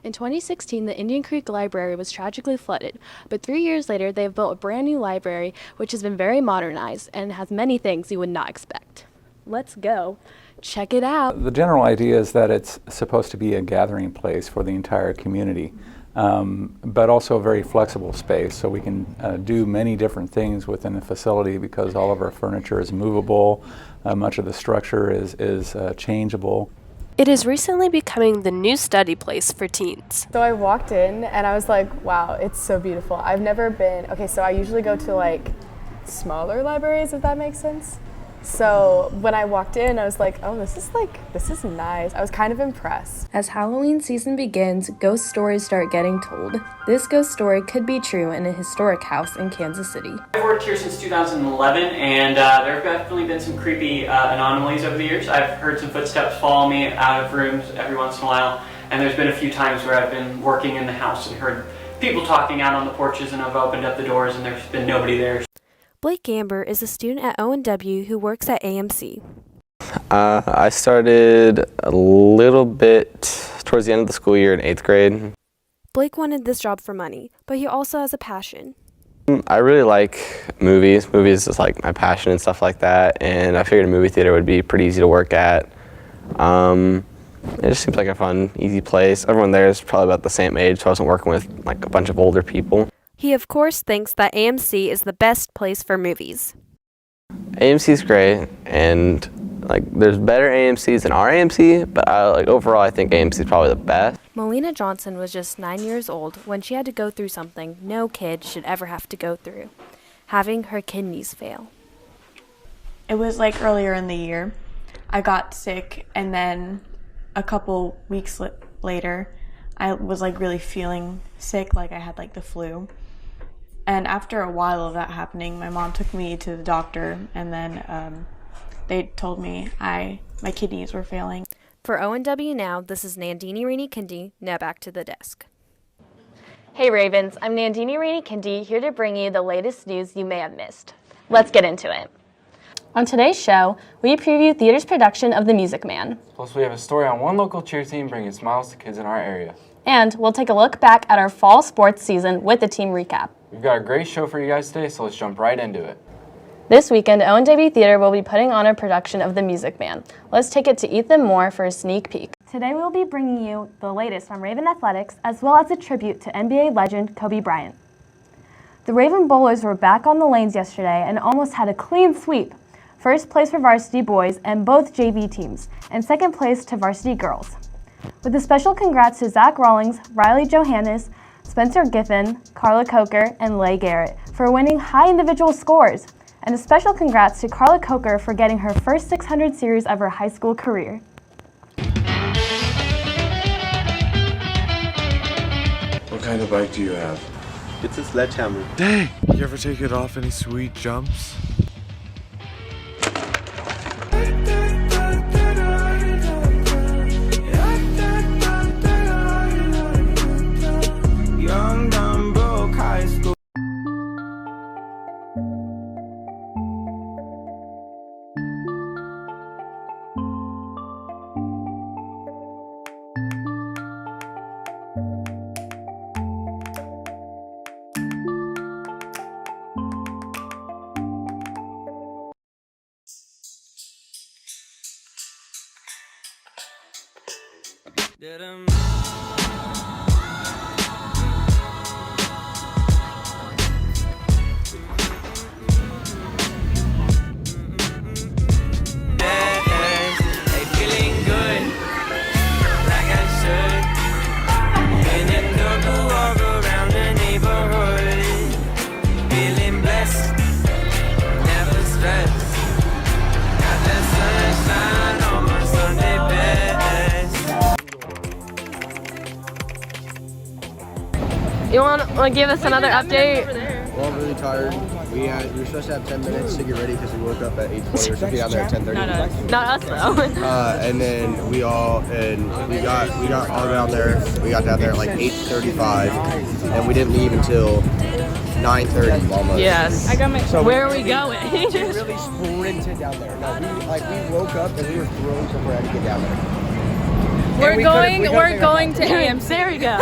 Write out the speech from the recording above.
In 2016, the Indian Creek Library was tragically flooded, but 3 years later, they have built a brand new library which has been very modernized and has many things you would not expect. Let's go. Check it out. The general idea is that it's supposed to be a gathering place for the entire community, but also a very flexible space, so we can do many different things within the facility because all of our furniture is movable, much of the structure is changeable. It is recently becoming the new study place for teens. So I walked in and I was like, wow, it's so beautiful. I've never been, okay, so I usually go to like smaller libraries, if that makes sense. So when I walked in, I was like, oh, this is nice. I was kind of impressed. As Halloween season begins, ghost stories start getting told. This ghost story could be true in a historic house in Kansas City. I've worked here since 2011, and there have definitely been some creepy anomalies over the years. I've heard some footsteps follow me out of rooms every once in a while, and there's been a few times where I've been working in the house and heard people talking out on the porches, and I've opened up the doors and there's been nobody there. Blake Gamber is a student at ONW who works at AMC. I started a little bit towards the end of the school year in 8th grade. Blake wanted this job for money, but he also has a passion. I really like movies. Movies is like my passion and stuff like that, and I figured a movie theater would be pretty easy to work at. It just seems like a fun, easy place. Everyone there is probably about the same age, so I wasn't working with like a bunch of older people. He of course thinks that AMC is the best place for movies. AMC's great, and like there's better AMCs than our AMC, but overall I think AMC is probably the best. Melina Johnson was just 9 years old when she had to go through something no kid should ever have to go through, having her kidneys fail. It was like earlier in the year. I got sick, and then a couple weeks later, I was like really feeling sick, like I had like the flu. And after a while of that happening, my mom took me to the doctor, and then they told me my kidneys were failing. For ONW Now, this is Nandini Rainikindi. Now back to the desk. Hey Ravens, I'm Nandini Rainikindi, here to bring you the latest news you may have missed. Let's get into it. On today's show, we preview theater's production of The Music Man. Plus, we have a story on one local cheer team bringing smiles to kids in our area. And we'll take a look back at our fall sports season with the team recap. We've got a great show for you guys today, so let's jump right into it. This weekend, ONW Theater will be putting on a production of The Music Man. Let's take it to Ethan Moore for a sneak peek. Today we'll be bringing you the latest from Raven Athletics, as well as a tribute to NBA legend Kobe Bryant. The Raven Bowlers were back on the lanes yesterday and almost had a clean sweep. First place for varsity boys and both JV teams, and second place to varsity girls. With a special congrats to Zach Rawlings, Riley Johannes, Spencer Giffen, Carla Coker, and Leigh Garrett for winning high individual scores. And a special congrats to Carla Coker for getting her first 600 series of her high school career. What kind of bike do you have? It's a sledgehammer. Dang! You ever take it off any sweet jumps? Young, dumb, broke, high school. You want to give us another update? Well, I'm really tired. We were supposed to have 10 minutes to get ready because we woke up at 8:20. We were supposed to be down there at 10:30. Not us though. And then we got all down there. We got down there at like 8:35, and we didn't leave until 9:30 almost. Yes. Where are we going? We really sprinted down there. No, we woke up and we were throwing for bread to get down there. We're going to AMC. There we go.